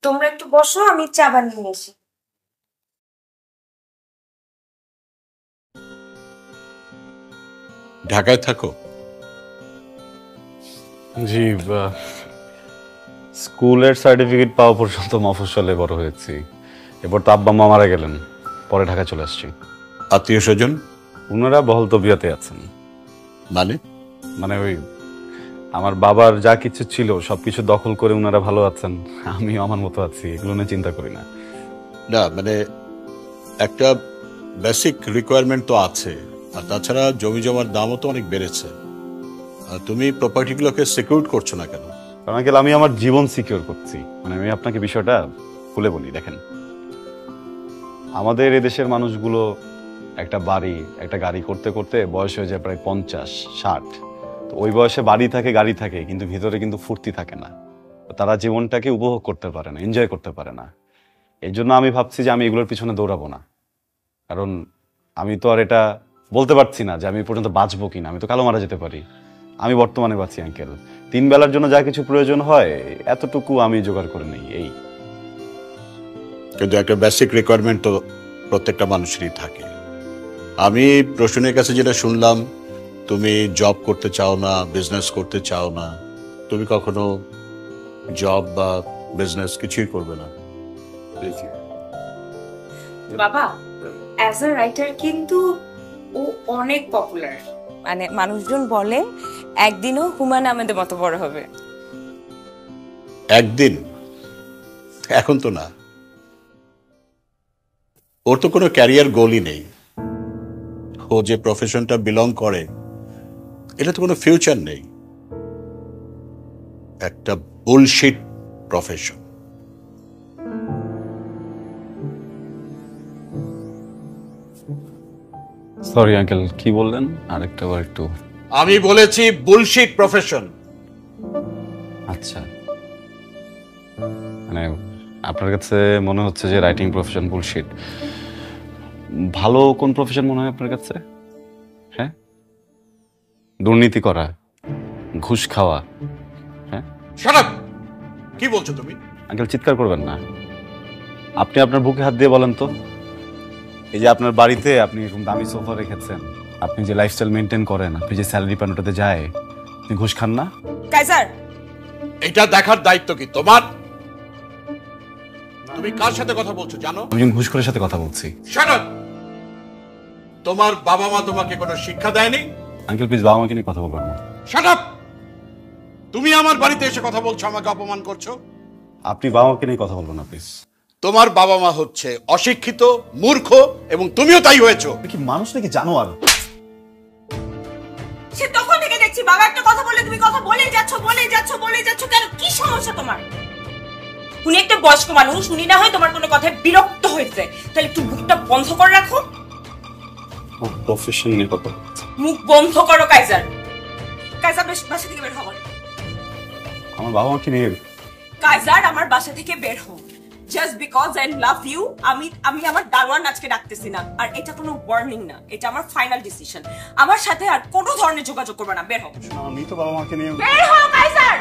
তোমরা একটু বসো, আমি চা বানিয়ে আসি। ঢাকায় থাকো? জি, স্কুলের সার্টিফিকেট পাওয়া পর্যন্ত মফস্বলে বড় হয়েছি। এরপর তো আব্বা মা মারা গেলেন, পরে ঢাকা চলে আসছি। আত্মীয় স্বজন? ওনারা বহল তবিয়তে আছেন। মানে মানে ওই আমার বাবার যা কিছু ছিল সবকিছু দখল করে ওনারা ভালো আছেন, আমিও আমার মতো আছি, এগুলো নিয়ে চিন্তা করি না। না মানে একটা বেসিক রিকোয়ারমেন্ট তো আছে, আর তাছাড়া জমি জমার দামও তো অনেক বেড়েছে। তুমি প্রপার্টিগুলোকে সিকিউর করছো না কেন? কারণ আমি আমার জীবন সিকিউর করছি। মানে আমি আপনাকে বিষয়টা খুলে বলি, দেখেন আমাদের এদেশের মানুষগুলো একটা বাড়ি একটা গাড়ি করতে করতে বয়স হয়ে যায় প্রায় 50-60। তো ওই বয়সে বাড়ি থাকে গাড়ি থাকে, কিন্তু ভিতরে কিন্তু ফুর্তি থাকে না। তারা জীবনটাকে উপভোগ করতে পারে না, এনজয় করতে পারে না। এই জন্য আমি ভাবছি যে আমি এগুলোর পিছনে দৌড়াবো না। কারণ আমি তো আর এটা বলতে পারছি না যে আমি পর্যন্ত বাঁচবো কিনা, আমি তো কালো মারা যেতে পারি। আমি বর্তমানে বাঁচি আঙ্কেল, 3 বেলার জন্য যা কিছু প্রয়োজন হয় এতটুকু আমি জোগাড় করে নেই। এই কিন্তু একটা বেসিক রিকোয়ারমেন্ট তো প্রত্যেকটা মানুষেরই থাকে। আমি প্রশ্নের কাছে যেটা শুনলাম, তুমি জব করতে চাও না, বিজনেস করতে চাও না। তুমি কখনো জব বা বিজনেস কিছুই করবে না? বাবা অ্যাজ আ রাইটার কিন্তু ও অনেক পপুলার। মানে মানুষজন বলে একদিনও হুমায়ুন আহমেদের মতো বড় হবে। একদিন? এখন তো না। ওর তো কোনো ক্যারিয়ার গোলই নেই। ও যে প্রফেশনটা বিলং করে এটা তো কোনো ফিউচার নেই, একটা বুলশিট প্রফেশন। সরি আঙ্কেল, কি বললেন আরেকটা বার একটু? আমি বলেছি বুলশিট প্রফেশন। আচ্ছা, মানে আপনার কাছে মনে হচ্ছে যে রাইটিং প্রফেশন বুলশিট। ভালো কোন প্রফেশন মনে হয় আপনার কাছে? হ্যাঁ, দুর্নীতি করা, ঘুষ খাওয়া। হ্যাঁ, শাট আপ! কি বলছো তুমি? আঙ্কেল চিৎকার করবেন না। আপনি আপনার বুকে হাত দিয়ে বলেন তো, এই যে আপনার বাড়িতে আপনি এরকম দামি সোফা রেখেছেন, আপনি যে লাইফস্টাইল মেনটেন করেন, আপনি যে স্যালারি পান ওটাতে যায়, আপনি ঘুষ খান না? কাইজার, এটা দেখার দায়িত্ব কি তোমার? তুমি কার সাথে কথা বলছো জানো? আমি একজন ঘুষখোরের সাথে কথা বলছি। Shut up! তোমার বাবা মা তোমাকে কোনো শিক্ষা দেয়নি? আঙ্কেল প্লিজ বাবা মাকে নিয়ে কথা বলবেন না। Shut up! তুমি আমার বাড়িতে এসে কথা বলছো, আমাকে অপমান করছো। আপনি বাবা মাকে নিয়ে কথা বলবেন না প্লিজ। তোমার বাবা মা হচ্ছে অশিক্ষিত, মূর্খ, এবং তুমিও তাই হয়েছো। কি মানুষ নাকি জানোয়ার? সে তখন থেকে দেখছি বাবা একটা কথা বললে তুমি কথা বলেই যাচ্ছ কেন? কি সমস্যা তোমার? উনি একটা বয়স্ক মানুষ, উনি না হয় তোমার কোনো কথায় বিরক্ত হয়েছে, তাহলে একটু মুখটা বন্ধ করে রাখো। প্রফেশন নিয়ে কথা। মুখ বন্ধ করো কাইজার। কাইজার বাসা থেকে বের হও। আমার বাবা মাকে নিয়ে কাইজার আমার বাসা থেকে বের হও। Just because I love you আমি আমার দারোয়ান আজকে ডাকতেছি না। আর এটা কোনো ওয়ার্নিং না, এটা আমার ফাইনাল ডিসিশন। আমার সাথে আর কোনো ধরনের যোগাযোগ করবে না। বের হও। আমি তো বাবা মাকে নিয়ে। বের হও কাইজার।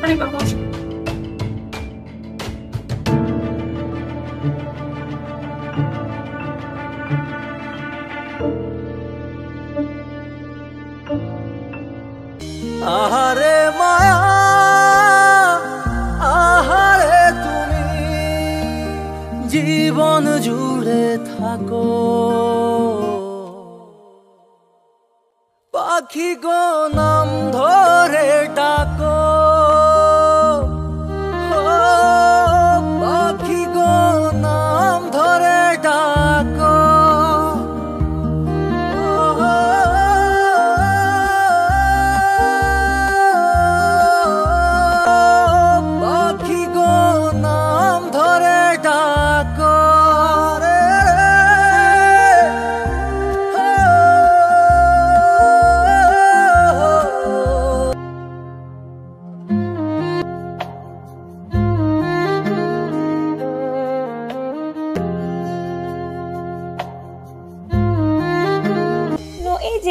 সরি বাবা। আহারে মায়া, আহারে তুমি জীবন জুড়ে থাকো, পাখি গো নাম ধরে ডাকো, ও পাখি গো নাম ধরে ডাকো। পাখি গো নাম ধরে ডাকো রে রে।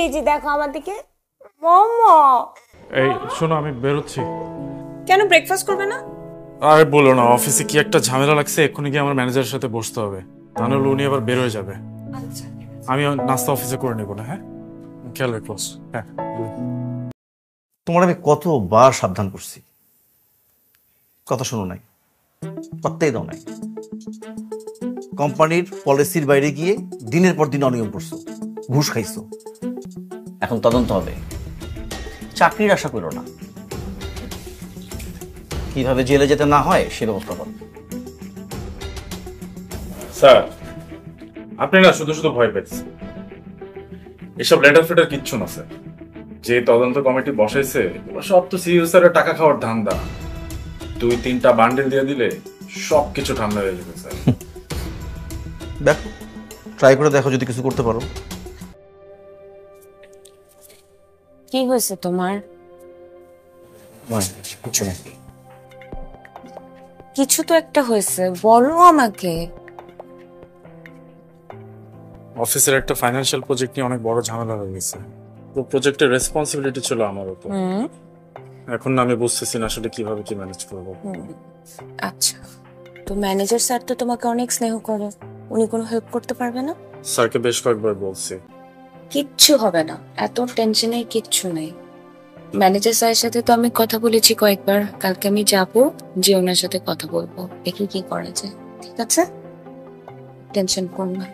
এই যে দেখো আমার দিকে মোমো। এই শোনো, আমি বেরোচ্ছি। কেন ব্রেকফাস্ট করবে না? আরে বলো না, অফিসে কি একটা ঝামেলা লাগছে, এক্ষুনি গিয়ে আমার ম্যানেজারের সাথে বসতে হবে, তাহলে উনি আবার বের হয়ে যাবে। আমি নাস্তা অফিসে করে নেবো না, হ্যাঁ? খেয়াল রেখো। হ্যাঁ, তোমার আমি কতবার সাবধান করছি, কথা শোনো নাই, পাত্তাই দাও নাই। কোম্পানির পলিসির বাইরে গিয়ে দিনের পর দিন অনিয়ম করছো, ঘুষ খাইছো। এখন তদন্ত হবে, চাকরির আশা করো না। কিভাবে জেলে যেতে না হয় সে ব্যবস্থা করো। স্যার আপনি না শুধু শুধু ভয় পেয়েছেন, এসব লেটার ফেটার কিচ্ছু না স্যার। যে তদন্ত কমিটি বসাইছে সব তো সিইও স্যারের টাকা খাওয়ার ধান্দা। 2-3টা বান্ডেল দিয়ে দিলে সবকিছু ঠান্ডা হয়ে যাবে স্যার। দেখো, ট্রাই করে দেখো যদি কিছু করতে পারো। কি হয়েছে তোমার? কিছু না। কিছু তো একটা হয়েছে, বলো আমাকে। অফিসের একটা ফাইন্যান্সিয়াল প্রজেক্ট নিয়ে অনেক বড় ঝামেলা হয়ে গেছে। পুরো প্রজেক্টের রেসপন্সিবিলিটি ছিল আমার উপর। এখন না আমি বুঝতেছি না আসলে কিভাবে কি ম্যানেজ করব। আচ্ছা, তো ম্যানেজার স্যার তো তোমাকে অনেক স্নেহ করে, উনি কোনো হেল্প করতে পারবে না? স্যারকে বেশ কয়েকবার বলছি। কিচ্ছু হবে না, এত টেনশনে কিচ্ছু নেই। ম্যানেজার স্যারের সাথে তো আমি কথা বলেছি কয়েকবার, কালকে আমি যাবো, যে ওনার সাথে কথা বলবো, দেখি কি করা যায়। ঠিক আছে, টেনশন করো না।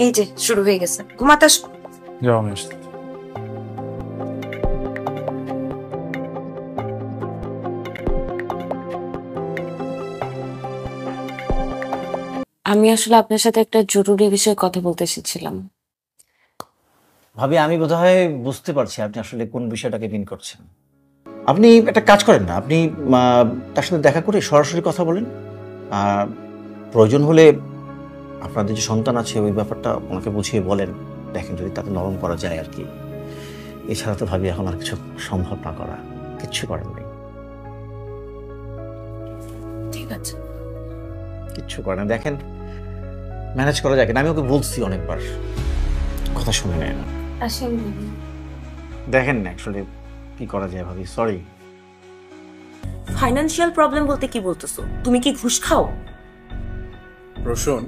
এই যে শুরু হয়ে গেছে, ঘুমাতে আসো। যাও আমি আসছি। আমি আসলে আপনার সাথে একটা জরুরি বিষয়ে কথা বলতে এসেছিলাম। ভাবি, আমি বোধহয় বুঝতে পারছি আপনি আসলে কোন বিষয়টাকে মিন করছেন। আপনি একটা কাজ করেন না, আপনি তার সাথে দেখা করে সরাসরি কথা বলেন। প্রয়োজন হলে আপনাদের যে সন্তান আছে ওই ব্যাপারটা ওনাকে বুঝিয়ে বলেন, দেখেন যদি তাকে নরম করা যায় আর কি। এছাড়া তো ভাবি এখন আর কিছু সম্ভব না করা, কিচ্ছু করার নেই। ঠিক আছে, কিচ্ছু করে না, দেখেন ম্যানেজ করা যায় কিনা। আমি ওকে বলছি অনেকবার, কথা শুনে নেয় না। আসেন। দেখেন না আসলে কি করা যায় ভাবি, সরি। ফাইনান্সিয়াল প্রবলেম বলতে কি বলতেছো? তুমি কি ঘুষ খাও? রোশন,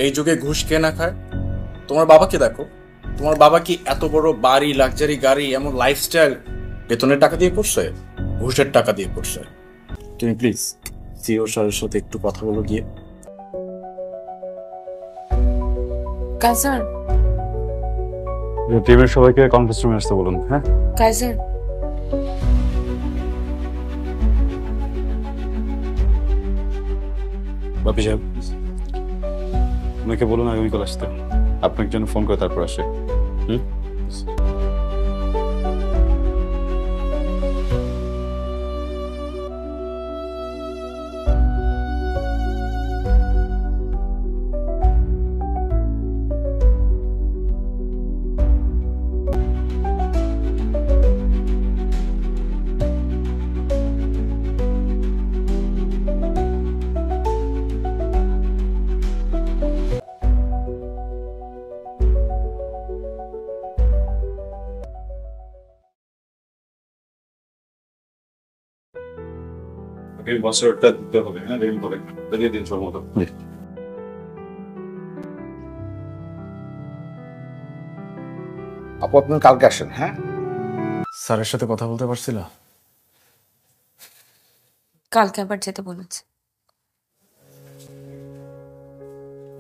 এই যুগে ঘুষ কে না খায়? তোমার বাবাকে দেখো, তোমার বাবা কি এত বড় বাড়ি, লাক্সারি গাড়ি, এমন লাইফস্টাইল বেতনের টাকা দিয়ে করছে? ঘুষের টাকা দিয়ে করছে। তুমি প্লিজ সিও স্যারের সাথে একটু কথা বলো গিয়ে। কাইজার, টিমের সবাইকে কনফারেন্স রুমে আসতে বলুন। হ্যাঁ কাইজার, বাপি সাহেব, ওনাকে বলুন আগামীকাল আসতে, আপনাকে জন্য ফোন করে তারপর আসে। বছরটা দিতে হবে। হ্যাঁ, রেল করে দিয়ে দিন সব মতো। আপু আপনি কালকে আসেন। হ্যাঁ, স্যারের সাথে কথা বলতে পারছিল? কালকে আবার যেতে বলেছে।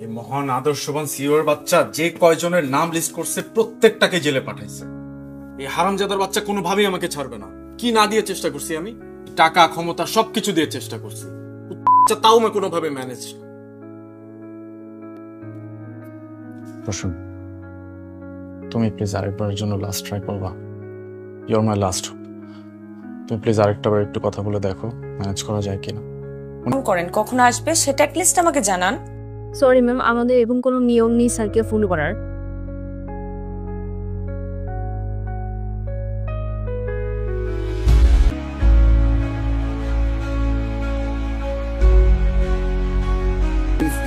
এই মহান আদর্শবান সিওর বাচ্চা যে কয়জনের নাম লিস্ট করছে প্রত্যেকটাকে জেলে পাঠাইছে। এই হারামজাদার বাচ্চা কোনোভাবেই আমাকে ছাড়বে না। কি না দিয়ে চেষ্টা করছি আমি? টাকা, ক্ষমতা সবকিছু দিয়ে চেষ্টা করছি, তাও আমি কোনোভাবে ম্যানেজ। রোশন, তুমি প্লিজ আরেকবারের জন্য লাস্ট ট্রাই করবা। Your my last. তুমি প্লিজ আরেকটা বার একটু কথা বলে দেখো ম্যানেজ করা যায় কিনা। ফোন করেন, কখন আসবে সেটা অ্যাটলিস্ট আমাকে জানান। সরি ম্যাম, আমাদের এবং কোনো নিয়ম নেই স্যারকে ফোন করার।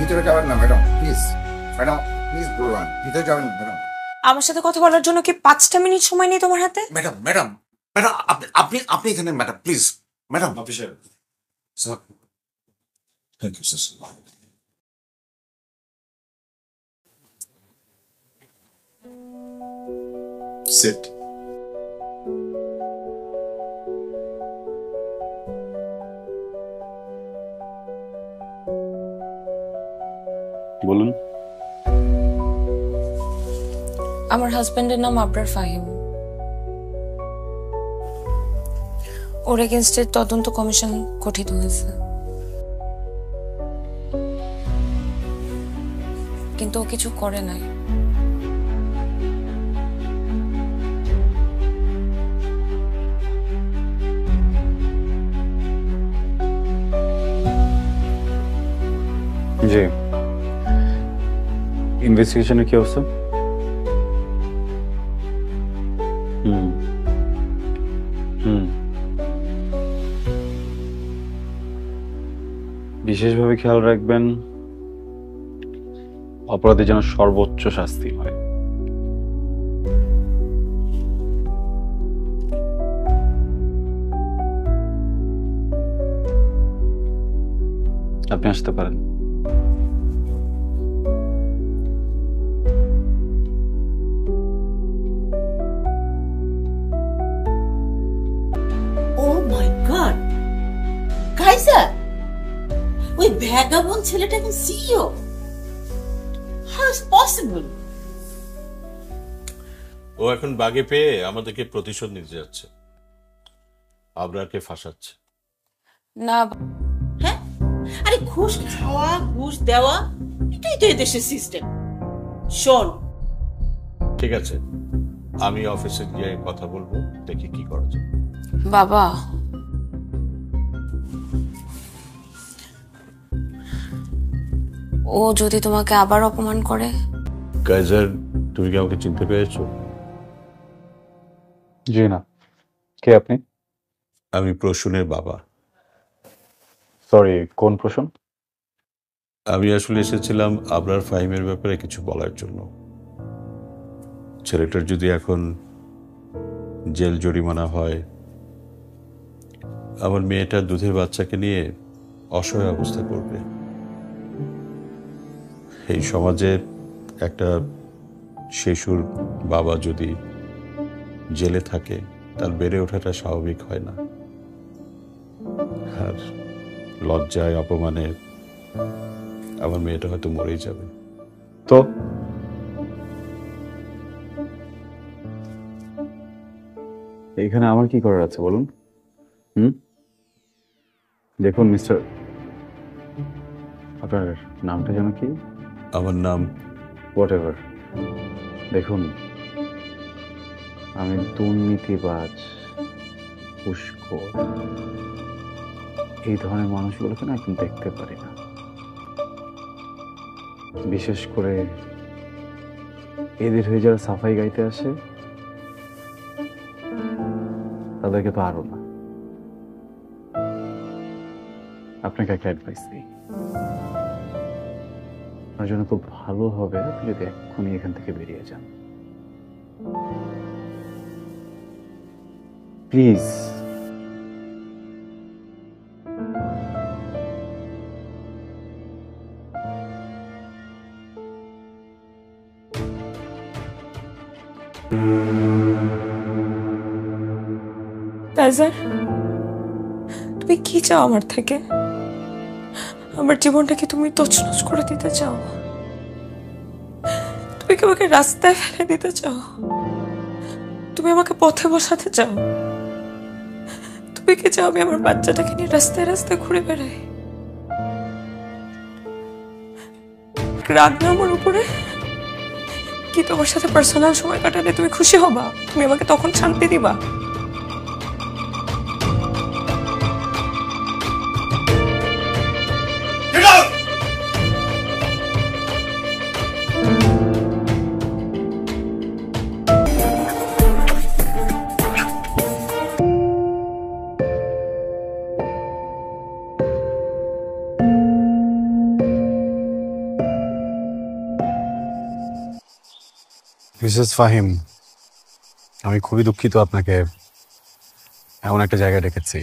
ভিতরে যাবেন না ম্যাডাম, প্লিজ ম্যাডাম, প্লিজ ভিতরে যাবেন ম্যাডাম। আমার সাথে কথা বলার জন্য কি 5টা মিনিট সময় নেই তোমার হাতে? ম্যাডাম ম্যাডাম ম্যাডাম আপনি আপনি এখানে madam please madam officer thank you sir sit বলুন। আমার হাজবেন্ডের নাম আবরার ফাহিম। ওর এগেনস্টে তদন্ত কমিশন গঠিত হয়েছে, কিন্তু ও কিছু করে নাই। জি, ইনভেস্টিগেশনের কি অবস্থা? হুম হুম বিশেষভাবে খেয়াল রাখবেন অপরাধী যেন সর্বোচ্চ শাস্তি হয়। আপনি আসতে পারেন। Oh my God! কাইজার, ওই ভ্যাগাবন্ড ছেলেটা এখন সিইও? How is possible? ও এখন বাগে পেয়ে আমাদেরকে প্রতিশোধ নিতে যাচ্ছে, আবরারকে ফাঁসাচ্ছে। না, হ্যাঁ, আরে ঘুষ খাওয়া ঘুষ দেওয়া এটাই তো এদেশের সিস্টেম। শোন, ঠিক আছে, আমি অফিসে গিয়ে কথা বলবো, দেখি কি করা যায়। বাবা, ও যদি তোমাকে আবার অপমান করে? কাইজার, তুমি কি আমাকে চিনতে পেরেছো? জি না। কে আপনি? আমি প্রসূনের বাবা। সরি, কোন প্রশ্ন? আমি আসলে এসেছিলাম আবরার ফাহিমের ব্যাপারে কিছু বলার জন্য। ছেলেটার যদি এখন জেল জরিমানা হয়, আমার মেয়েটা দুধের বাচ্চাকে নিয়ে অসহায় অবস্থা করবে। এই সমাজে একটা শিশুর বাবা যদি জেলে থাকে, তার বেড়ে ওঠাটা স্বাভাবিক হয় না। আর লজ্জায় অপমানে আমার মেয়েটা হয়তো মরেই যাবে। তো এখানে আমার কি করার আছে বলুন? দেখুন মিস্টার, আপনার নামটা যেন কি? আমার নাম হোয়াট এভার। দেখুন, আমি দুর্নীতিবাজ, ঘুষখোর, এই ধরনের মানুষগুলোকে না এখন দেখতে পারি না। বিশেষ করে এদের হয়ে যারা সাফাই গাইতে আসে, তাদেরকে তো আরো না। আপনাকে একটা অ্যাডভাইস দিই, আপনার জন্য খুব ভালো হবে আপনি যদি এক্ষুনি এখান থেকে বেরিয়ে যান, প্লিজ। কাইজার, তুমি কি চাও আমার থেকে? আমার জীবনটাকে তুমি তছনছ করে দিতে চাও? তুমি কি আমাকে রাস্তায় ফেলে দিতে চাও? তুমি আমাকে পথে বসাতে চাও? তুমি কি চাও আমি আমার বাচ্চাটাকে নিয়ে রাস্তায় রাস্তায় ঘুরে বেড়াই? রাগ না আমার উপরে? কি তোমার সাথে পার্সোনাল সময় কাটালে তুমি খুশি হবা? তুমি আমাকে তখন শান্তি দিবা? মিসেস ফাহিম, আমি খুবই দুঃখিত আপনাকে এমন একটা জায়গায় ডেকেছি।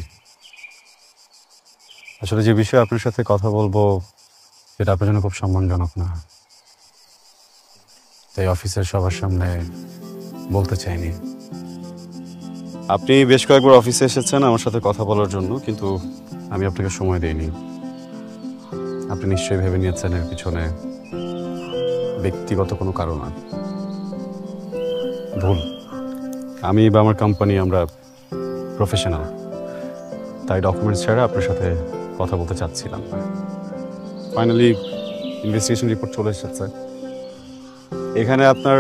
আসলে যে বিষয়ে আপনার সাথে কথা বলবো সেটা আপনার জন্য খুব সম্মানজনক না, তাই অফিসের সবার সামনে বলতে চাইনি। আপনি বেশ কয়েকবার অফিসে এসেছেন আমার সাথে কথা বলার জন্য, কিন্তু আমি আপনাকে সময় দেইনি। আপনি নিশ্চয়ই ভেবে নিয়েছেন এর পিছনে ব্যক্তিগত কোনো কারণ আছে। ভুল। আমি বা আমার কোম্পানি আমরা প্রফেশনাল, তাই ডকুমেন্টস ছাড়া আপনার সাথে কথা বলতে চাচ্ছিলাম। ফাইনালি ইনভেস্টিগেশন রিপোর্ট চলে এসেছে। এখানে আপনার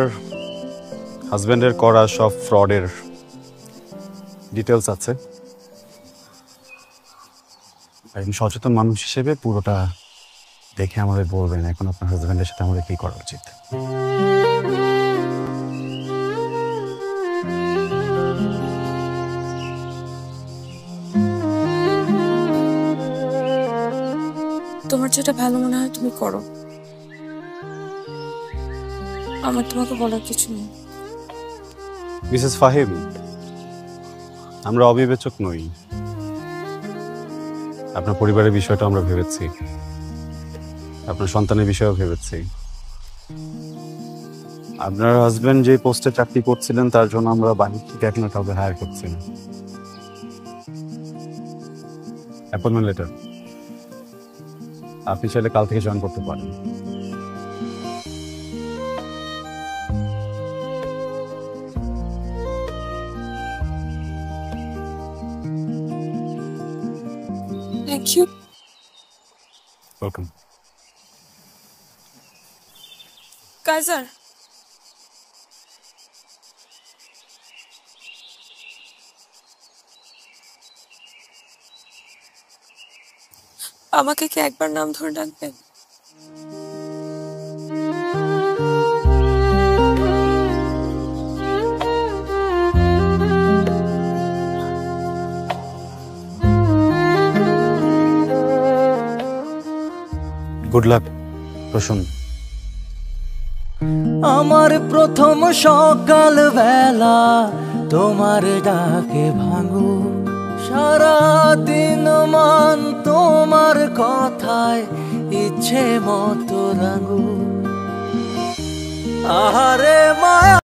হাজব্যান্ডের করা সব ফ্রডের ডিটেলস আছে। একজন সচেতন মানুষ হিসেবে পুরোটা দেখে আমাদের বলবেন এখন আপনার হাজব্যান্ডের সাথে আমাদের কি করা উচিত। তোমার যেটা ভালো মনে হয় তুমি করো, আমার তোমাকে বলার কিছু নেই। মিসেস ফাহিম, আমরা অবিবেচক নই। আপনার পরিবারের বিষয়টা আমরা ভেবেছি, আপনার সন্তানের বিষয়েও ভেবেছি। আপনার হাজবেন্ড যে পোস্টে চাকরি করছিলেন তার জন্য আমরা বাহির থেকে এখনো কাউকে হায়ার করছি না। অ্যাপয়েন্টমেন্ট লেটার আপনি চাইলে কাল থেকে জয়েন করতে পারেন। Thank you. ওয়েলকাম। কাইজার, আমাকে কি একবার নাম ধরে ডাকবেন? Good luck Prasun. আমার প্রথম সকাল বেলা তোমার ডাকে ভাঙু, সারা দিন মান তোমার কথায় ইচ্ছে মতো রাঙু। আহারে মায়া